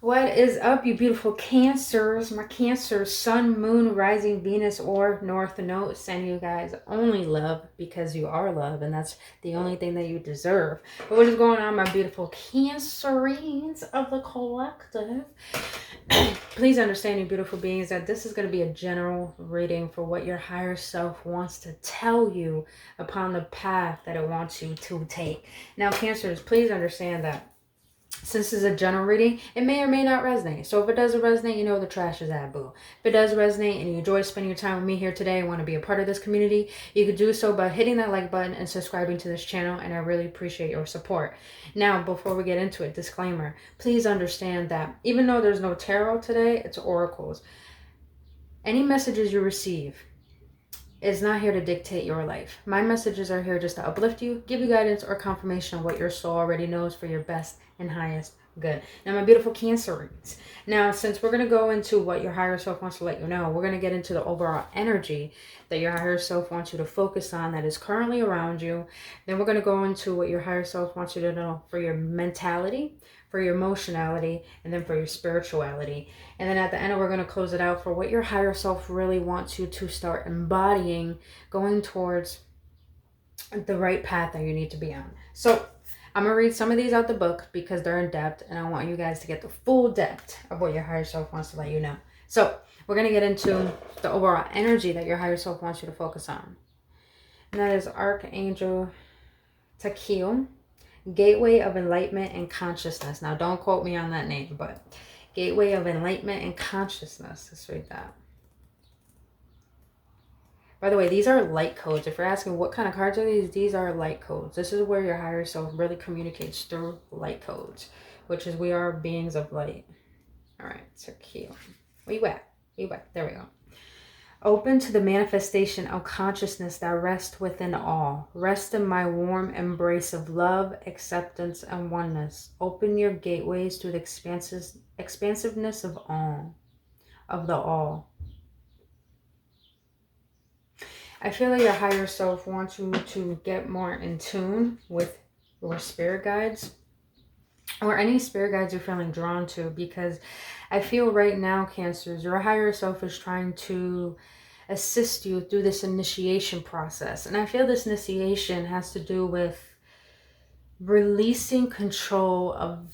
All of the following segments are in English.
What is up, you beautiful Cancers? My Cancer, Sun, Moon, Rising, Venus, or North Node. Send you guys only love because you are love, and that's the only thing that you deserve. But what is going on, my beautiful Cancerines of the collective? Please understand, you beautiful beings, that this is going to be a general reading for what your higher self wants to tell you upon the path that it wants you to take. Now, Cancers, please understand that since this is a general reading, it may or may not resonate. So if it doesn't resonate, you know the trash is at, boo. If it does resonate and you enjoy spending your time with me here today and want to be a part of this community, you could do so by hitting that like button and subscribing to this channel, and I really appreciate your support. Now, before we get into it, disclaimer, please understand that even though there's no tarot today, it's oracles. Any messages you receive is not here to dictate your life. My messages are here just to uplift you, give you guidance or confirmation of what your soul already knows for your best and highest good. Now, my beautiful Cancerians. Now, since we're going to go into what your higher self wants to let you know, we're going to get into the overall energy that your higher self wants you to focus on that is currently around you. Then we're going to go into what your higher self wants you to know for your mentality, for your emotionality, and then for your spirituality. And then at the end, we're going to close it out for what your higher self really wants you to start embodying, going towards the right path that you need to be on. So I'm going to read some of these out the book because they're in depth, and I want you guys to get the full depth of what your higher self wants to let you know. So we're going to get into the overall energy that your higher self wants you to focus on. And that is Archangel Takiel, Gateway of Enlightenment and Consciousness. Now, don't quote me on that name, but Gateway of Enlightenment and Consciousness. Let's read that. By the way, these are light codes. If you're asking what kind of cards are these are light codes. This is where your higher self really communicates through light codes, which is we are beings of light. All right, so cute. Where you at? Where you at? There we go. Open to the manifestation of consciousness that rests within all. Rest in my warm embrace of love, acceptance, and oneness. Open your gateways to the expansiveness of all, of the all. I feel like your higher self wants you to get more in tune with your spirit guides or any spirit guides you're feeling drawn to, because I feel right now, Cancers, your higher self is trying to assist you through this initiation process. And I feel this initiation has to do with releasing control of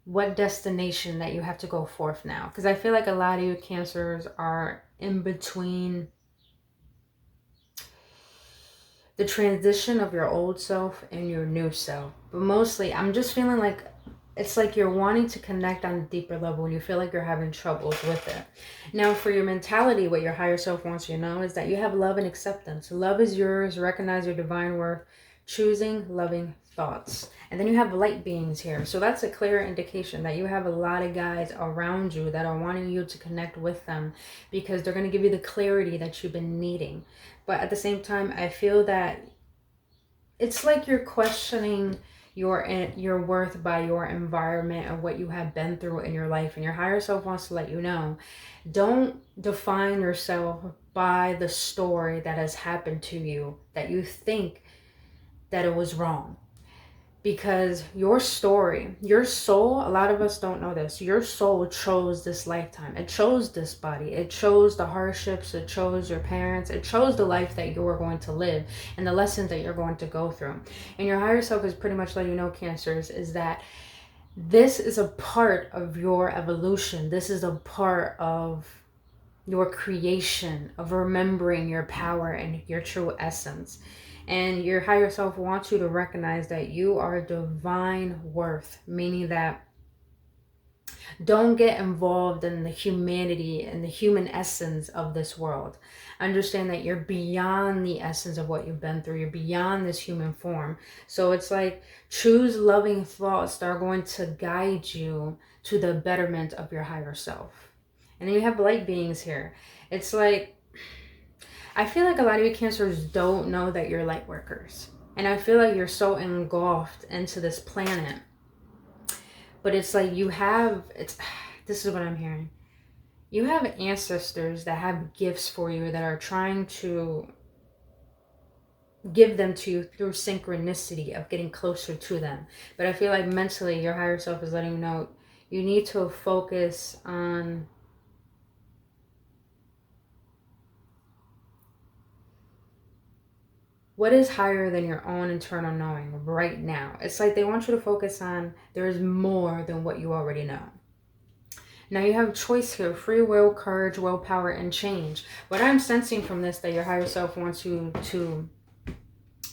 what destination that you have to go forth now. Because I feel like a lot of you Cancers are in between the transition of your old self and your new self. But mostly, I'm just feeling like it's like you're wanting to connect on a deeper level and you feel like you're having troubles with it. Now, for your mentality, what your higher self wants you to know is that you have love and acceptance. Love is yours. Recognize your divine worth. Choosing loving thoughts. And then you have light beings here. So that's a clear indication that you have a lot of guys around you that are wanting you to connect with them because they're going to give you the clarity that you've been needing. But at the same time, I feel that it's like you're questioning your worth by your environment and what you have been through in your life. And your higher self wants to let you know, don't define yourself by the story that has happened to you that you think that it was wrong. Because your story, your soul, a lot of us don't know this, your soul chose this lifetime. It chose this body. It chose the hardships. It chose your parents. It chose the life that you are going to live and the lessons that you're going to go through. And your higher self is pretty much letting you know, Cancers, is that this is a part of your evolution. This is a part of your creation, of remembering your power and your true essence. And your higher self wants you to recognize that you are divine worth, meaning that don't get involved in the humanity and the human essence of this world. Understand that you're beyond the essence of what you've been through. You're beyond this human form. So it's like choose loving thoughts that are going to guide you to the betterment of your higher self. And then you have light beings here. It's like, I feel like a lot of you Cancers don't know that you're light workers. And I feel like you're so engulfed into this planet. But it's like you have, this is what I'm hearing. You have ancestors that have gifts for you that are trying to give them to you through synchronicity of getting closer to them. But I feel like mentally your higher self is letting you know You need to focus on what is higher than your own internal knowing right now. It's like they want you to focus on there's more than what you already know. Now you have choice here, free will, courage, willpower, and change. What I'm sensing from this that your higher self wants you to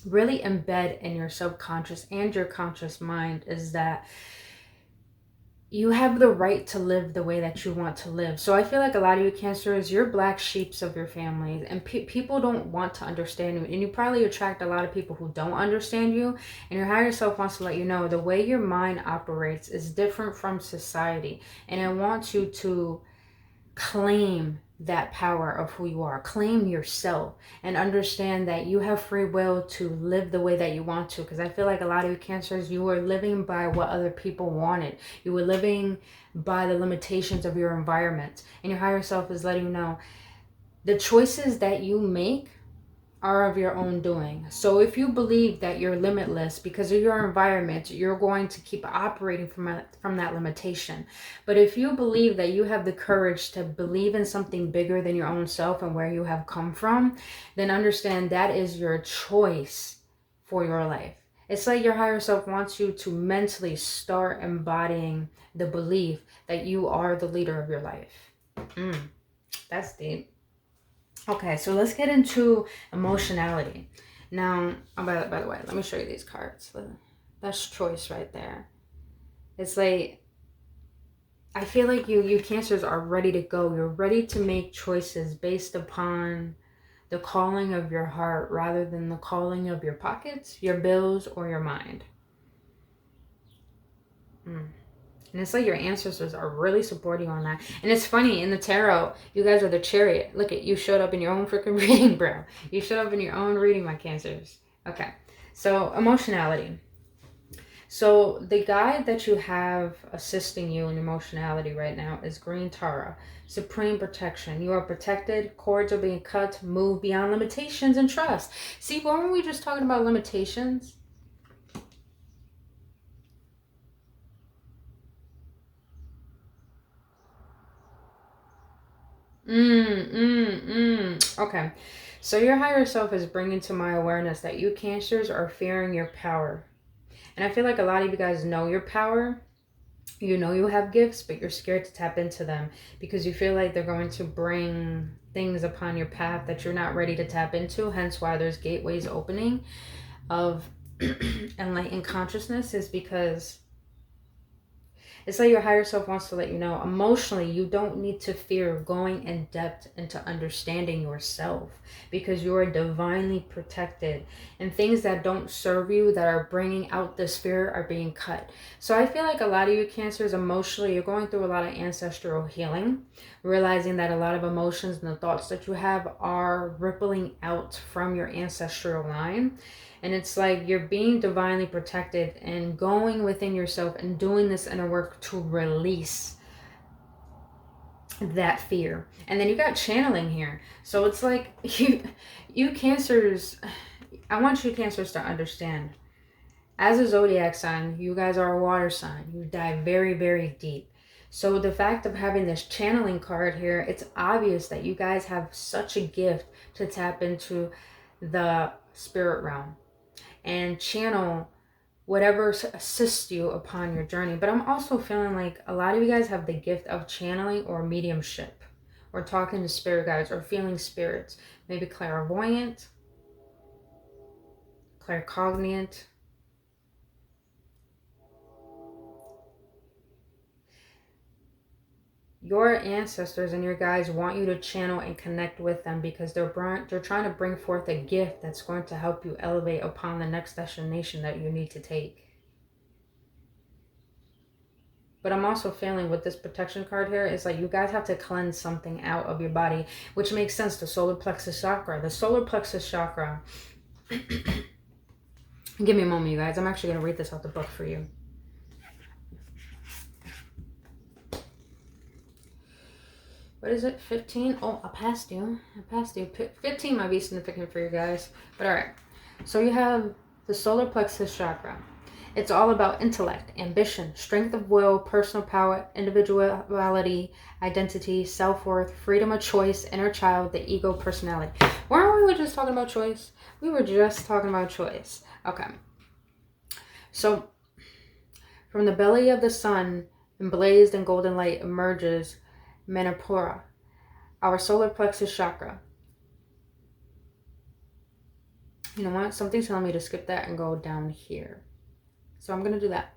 really embed in your subconscious and your conscious mind is that you have the right to live the way that you want to live. So I feel like a lot of you Cancers, you're black sheeps of your family, and people don't want to understand you. And you probably attract a lot of people who don't understand you. And your higher self wants to let you know the way your mind operates is different from society. And it wants you to claim that power of who you are. Claim yourself and understand that you have free will to live the way that you want to. Because I feel like a lot of you Cancers, you were living by what other people wanted. You were living by the limitations of your environment. And your higher self is letting you know the choices that you make are of your own doing. So if you believe that you're limitless because of your environment, you're going to keep operating from that limitation. But if you believe that you have the courage to believe in something bigger than your own self and where you have come from, then understand that is your choice for your life. It's like your higher self wants you to mentally start embodying the belief that you are the leader of your life. That's deep. Okay, so let's get into emotionality. Now, by the way, let me show you these cards. That's choice right there. It's like, I feel like you Cancers are ready to go. You're ready to make choices based upon the calling of your heart rather than the calling of your pockets, your bills, or your mind. And it's like your ancestors are really supporting you on that. And it's funny, in the tarot, you guys are the Chariot. Look at you, showed up in your own freaking reading, bro. You showed up in your own reading, my Cancers. Okay, so emotionality. So the guide that you have assisting you in emotionality right now is Green Tara. Supreme protection. You are protected. Cords are being cut. Move beyond limitations and trust. See, weren't we just talking about limitations? Okay. So your higher self is bringing to my awareness that you Cancers are fearing your power. And I feel like a lot of you guys know your power. You know you have gifts, but you're scared to tap into them because you feel like they're going to bring things upon your path that you're not ready to tap into. Hence why there's gateways opening of enlightened consciousness, is because it's like your higher self wants to let you know emotionally you don't need to fear going in depth into understanding yourself because you are divinely protected, and things that don't serve you that are bringing out this fear are being cut. So I feel like a lot of you Cancers, emotionally, you're going through a lot of ancestral healing, realizing that a lot of emotions and the thoughts that you have are rippling out from your ancestral line. And it's like you're being divinely protected and going within yourself and doing this inner work to release that fear. And then you got channeling here. So it's like you Cancers, I want you Cancers to understand, as a zodiac sign, you guys are a water sign. You dive very, very deep. So the fact of having this channeling card here, it's obvious that you guys have such a gift to tap into the spirit realm and channel whatever assists you upon your journey. But I'm also feeling like a lot of you guys have the gift of channeling or mediumship, or talking to spirit guides, or feeling spirits. Maybe clairvoyant, claircognient. Your ancestors and your guides want you to channel and connect with them because they're trying to bring forth a gift that's going to help you elevate upon the next destination that you need to take. But I'm also feeling with this protection card here, it's like you guys have to cleanse something out of your body, which makes sense. The solar plexus chakra. The solar plexus chakra. Give me a moment, you guys. I'm actually going to read this out the book for you. What is it? 15? Oh, I passed you. 15 might be significant for you guys. But all right. So you have the solar plexus chakra. It's all about intellect, ambition, strength of will, personal power, individuality, identity, self-worth, freedom of choice, inner child, the ego, personality. Weren't we just talking about choice? We were just talking about choice. Okay. So, from the belly of the sun, emblazed in golden light, emerges Manipura, our solar plexus chakra. You know what? Something's telling me to skip that and go down here. So I'm going to do that.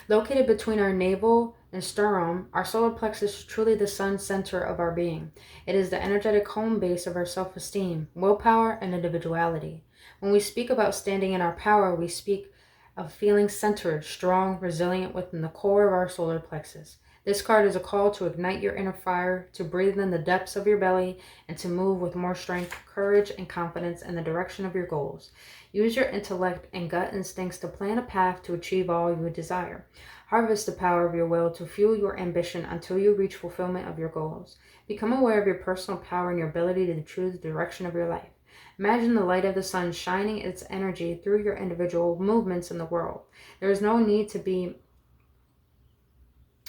Located between our navel and sternum, our solar plexus is truly the sun center of our being. It is the energetic home base of our self-esteem, willpower, and individuality. When we speak about standing in our power, we speak of feeling centered, strong, resilient within the core of our solar plexus. This card is a call to ignite your inner fire, to breathe in the depths of your belly, and to move with more strength, courage, and confidence in the direction of your goals. Use your intellect and gut instincts to plan a path to achieve all you desire. Harvest the power of your will to fuel your ambition until you reach fulfillment of your goals. Become aware of your personal power and your ability to choose the direction of your life. Imagine the light of the sun shining its energy through your individual movements in the world. There is no need to be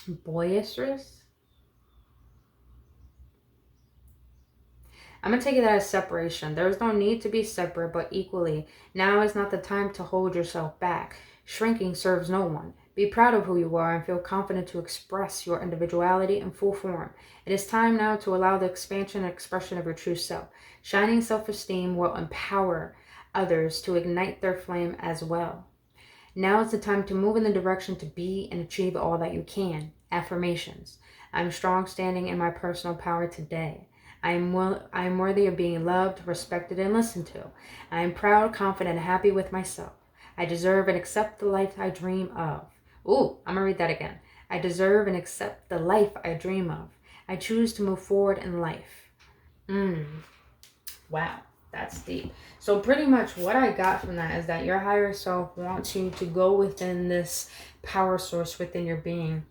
boisterous. I'm going to take it as separation. There is no need to be separate, but equally. Now is not the time to hold yourself back. Shrinking serves no one. Be proud of who you are and feel confident to express your individuality in full form. It is time now to allow the expansion and expression of your true self. Shining self-esteem will empower others to ignite their flame as well. Now is the time to move in the direction to be and achieve all that you can. Affirmations. I'm strong standing in my personal power today. I am worthy of being loved, respected, and listened to. I am proud, confident, and happy with myself. I deserve and accept the life I dream of. Ooh, I'm going to read that again. I deserve and accept the life I dream of. I choose to move forward in life. Wow, that's deep. So pretty much what I got from that is that your higher self wants you to go within this power source within your being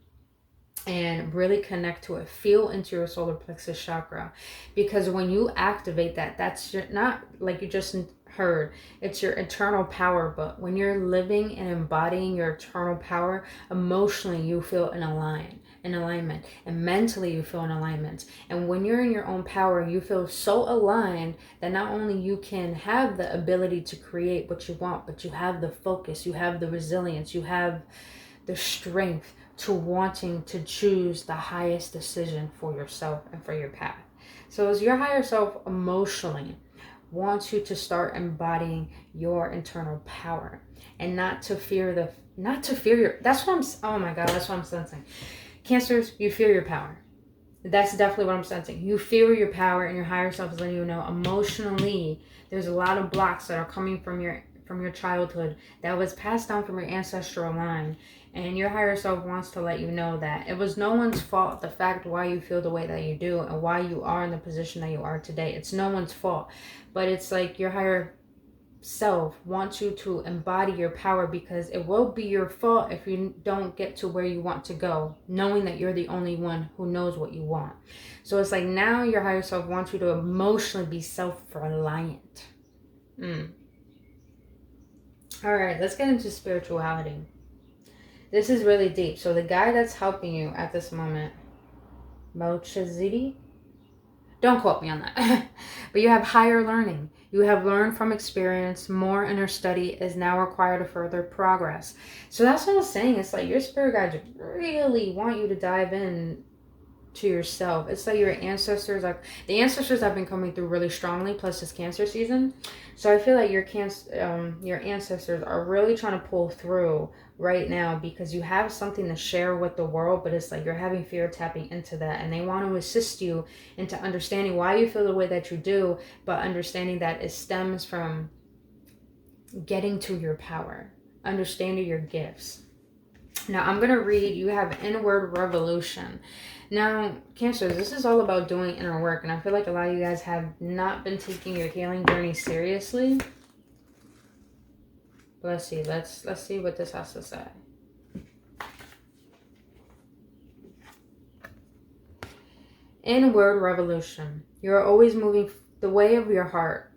and really connect to it. Feel into your solar plexus chakra, because when you activate that, that's not like you just heard, it's your internal power. But when you're living and embodying your internal power, emotionally you feel in alignment, and mentally you feel in alignment. And when you're in your own power, you feel so aligned that not only you can have the ability to create what you want, but you have the focus, you have the resilience, you have the strength to wanting to choose the highest decision for yourself and for your path. So as your higher self emotionally wants you to start embodying your internal power, and not to fear your, that's what oh my God, that's what I'm sensing. Cancers, you fear your power. That's definitely what I'm sensing. You fear your power, and your higher self is letting you know emotionally there's a lot of blocks that are coming from your childhood that was passed down from your ancestral line. And your higher self wants to let you know that it was no one's fault, the fact why you feel the way that you do and why you are in the position that you are today. It's no one's fault. But it's like your higher self wants you to embody your power, because it will be your fault if you don't get to where you want to go, knowing that you're the only one who knows what you want. So it's like now your higher self wants you to emotionally be self-reliant. All right, let's get into spirituality. This is really deep. So the guy that's helping you at this moment, Melchizedek, don't quote me on that. But you have higher learning. You have learned from experience. More inner study is now required to further progress. So that's what I was saying. It's like your spirit guides really want you to dive in to yourself. It's like your ancestors, like the ancestors have been coming through really strongly, plus this Cancer season. So I feel like your ancestors are really trying to pull through right now, because you have something to share with the world, but it's like you're having fear tapping into that, and they want to assist you into understanding why you feel the way that you do, but understanding that it stems from getting to your power, understanding your gifts. Now I'm going to read, you have inward revolution. Now, Cancers, this is all about doing inner work, and I feel like a lot of you guys have not been taking your healing journey seriously. Let's see. Let's see what this has to say. Inward revolution. You are always moving the way of your heart.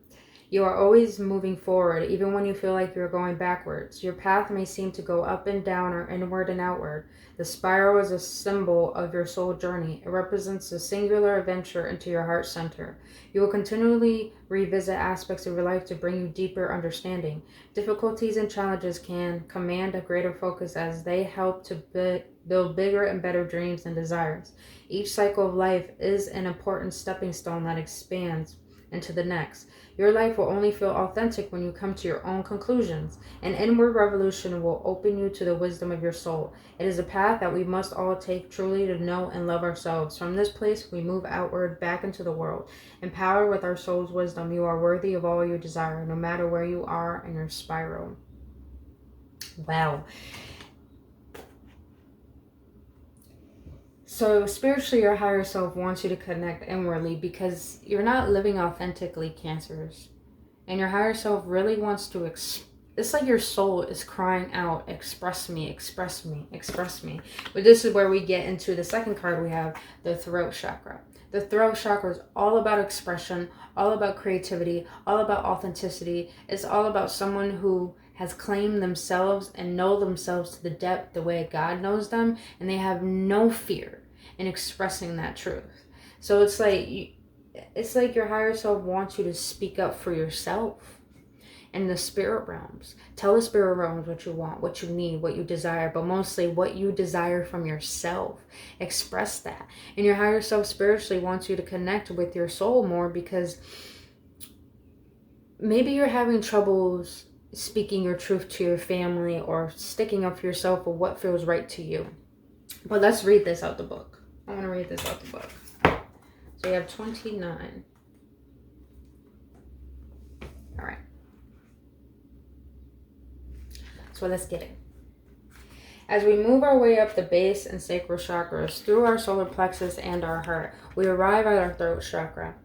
You are always moving forward, even when you feel like you're going backwards. Your path may seem to go up and down or inward and outward. The spiral is a symbol of your soul journey. It represents a singular adventure into your heart center. You will continually revisit aspects of your life to bring you deeper understanding. Difficulties and challenges can command a greater focus as they help to build bigger and better dreams and desires. Each cycle of life is an important stepping stone that expands into the next. Your life will only feel authentic when you come to your own conclusions. An inward revolution will open you to the wisdom of your soul. It is a path that we must all take truly to know and love ourselves. From this place, we move outward back into the world. Empowered with our soul's wisdom, you are worthy of all you desire, no matter where you are in your spiral. Wow. So spiritually, your higher self wants you to connect inwardly because you're not living authentically, Cancers. And your higher self really wants to it's like your soul is crying out, express me, express me, express me. But this is where we get into the second card we have, the throat chakra. The throat chakra is all about expression, all about creativity, all about authenticity. It's all about someone who has claimed themselves and know themselves to the depth the way God knows them, and they have no fear in expressing that truth. So it's like your higher self wants you to speak up for yourself in the spirit realms. Tell the spirit realms what you want, what you need, what you desire, but mostly what you desire from yourself. Express that. And your higher self spiritually wants you to connect with your soul more because maybe you're having troubles speaking your truth to your family or sticking up for yourself for what feels right to you. But let's read this out the book. I want to read this out the book. So we have 29. All right. So let's get it. As we move our way up the base and sacral chakras through our solar plexus and our heart, we arrive at our throat chakra.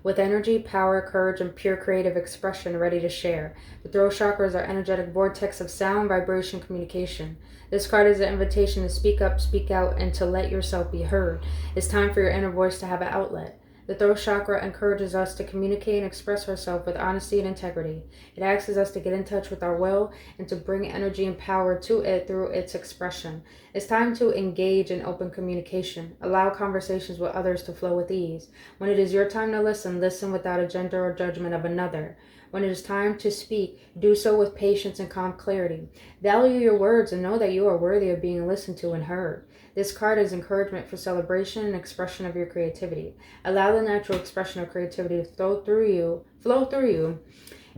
With energy, power, courage, and pure creative expression ready to share. The throat chakra is our energetic vortex of sound, vibration, communication. This card is an invitation to speak up, speak out, and to let yourself be heard. It's time for your inner voice to have an outlet. The throat chakra encourages us to communicate and express ourselves with honesty and integrity. It asks us to get in touch with our will and to bring energy and power to it through its expression. It's time to engage in open communication. Allow conversations with others to flow with ease. When it is your time to listen, listen without agenda or judgment of another. When it is time to speak, do so with patience and calm clarity. Value your words and know that you are worthy of being listened to and heard. This card is encouragement for celebration and expression of your creativity. Allow the natural expression of creativity to flow through you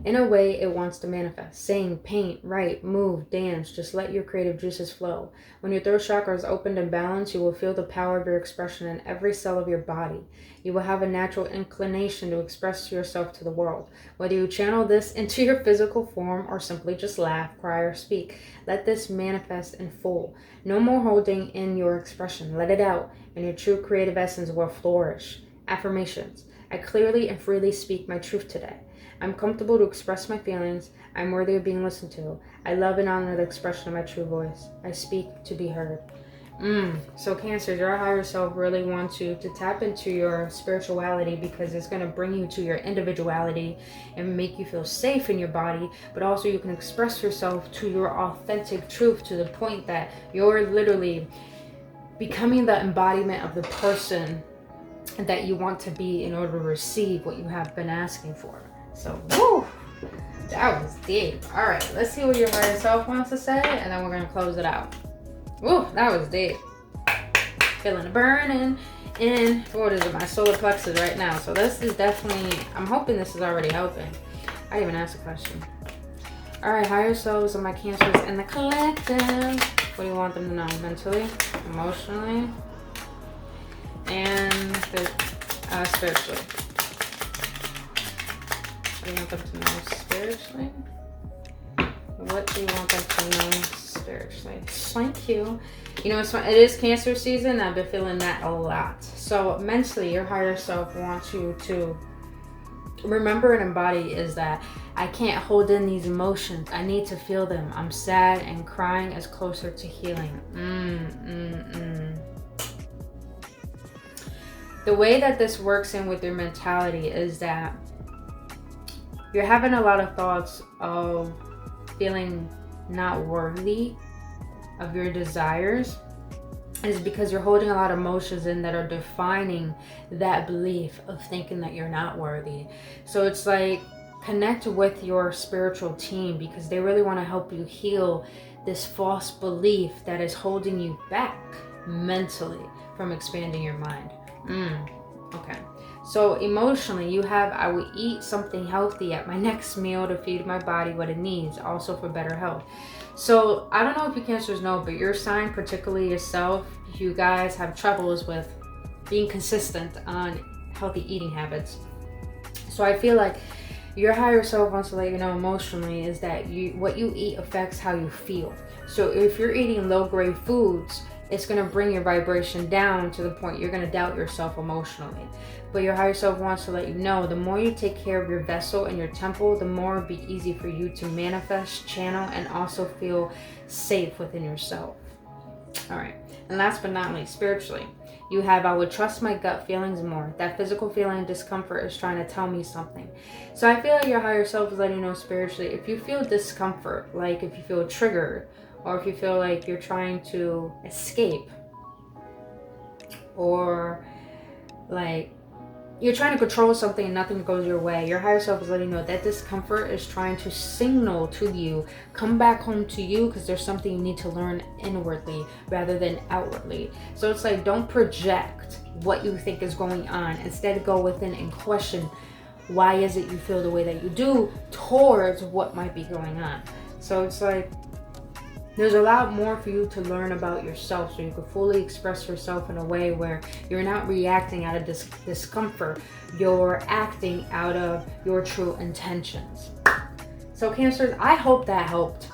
in a way it wants to manifest. Sing, paint, write, move, dance. Just let your creative juices flow. When your throat chakra is opened and balanced, you will feel the power of your expression in every cell of your body. You will have a natural inclination to express yourself to the world. Whether you channel this into your physical form or simply just laugh, cry, or speak, let this manifest in full. No more holding in your expression. Let it out, and your true creative essence will flourish. Affirmations. I clearly and freely speak my truth today. I'm comfortable to express my feelings. I'm worthy of being listened to. I love and honor the expression of my true voice. I speak to be heard. So Cancer, your higher self really wants you to tap into your spirituality because it's going to bring you to your individuality and make you feel safe in your body, but also you can express yourself to your authentic truth to the point that you're literally becoming the embodiment of the person that you want to be in order to receive what you have been asking for. So, woo! That was deep. All right, let's see what your higher self wants to say, and then we're going to close it out. Woo, that was deep. Feeling the burning in, what is it, my solar plexus right now. So this is definitely, I'm hoping this is already helping. I didn't even ask a question. All right, higher selves of my Cancers in the collective. What do you want them to know? Mentally, emotionally, and spiritually. What do you want them to know spiritually? What do you want them to know spiritually? Thank you. You know, it is Cancer season. I've been feeling that a lot. So mentally, your higher self wants you to remember and embody is that I can't hold in these emotions. I need to feel them. I'm sad, and crying is closer to healing. The way that this works in with your mentality is that you're having a lot of thoughts of feeling not worthy of your desires, is because you're holding a lot of emotions in that are defining that belief of thinking that you're not worthy. So it's like, connect with your spiritual team, because they really want to help you heal this false belief that is holding you back mentally from expanding your mind. Okay. So emotionally, you have, I will eat something healthy at my next meal to feed my body what it needs, also for better health. So I don't know if you Cancers know, but your sign, particularly yourself, you guys have troubles with being consistent on healthy eating habits. So I feel like your higher self wants to let you know emotionally is that what you eat affects how you feel. So if you're eating low-grade foods, it's going to bring your vibration down to the point you're going to doubt yourself emotionally. But your higher self wants to let you know, the more you take care of your vessel and your temple, the more it'll be easy for you to manifest, channel, and also feel safe within yourself. All right. And last but not least, spiritually, you have, I would trust my gut feelings more. That physical feeling of discomfort is trying to tell me something. So I feel like your higher self is letting you know spiritually, if you feel discomfort, like if you feel triggered, or if you feel like you're trying to escape, or like you're trying to control something and nothing goes your way, your higher self is letting you know that discomfort is trying to signal to you, come back home to you, because there's something you need to learn inwardly rather than outwardly. So it's like, don't project what you think is going on. Instead, go within and question, why is it you feel the way that you do towards what might be going on. So it's like, there's a lot more for you to learn about yourself, so you can fully express yourself in a way where you're not reacting out of discomfort. You're acting out of your true intentions. So Cancers, I hope that helped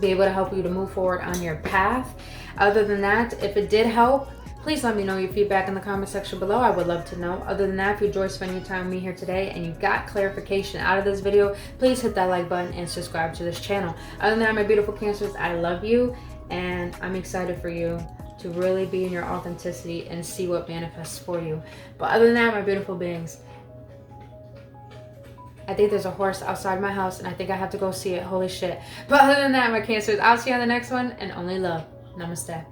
be able to help you to move forward on your path. Other than that, if it did help, please let me know your feedback in the comment section below. I would love to know. Other than that, if you enjoyed spending your time with me here today and you got clarification out of this video, please hit that like button and subscribe to this channel. Other than that, my beautiful Cancers, I love you, and I'm excited for you to really be in your authenticity and see what manifests for you. But other than that, my beautiful beings, I think there's a horse outside my house and I think I have to go see it. Holy shit. But other than that, my Cancers, I'll see you on the next one, and only love. Namaste.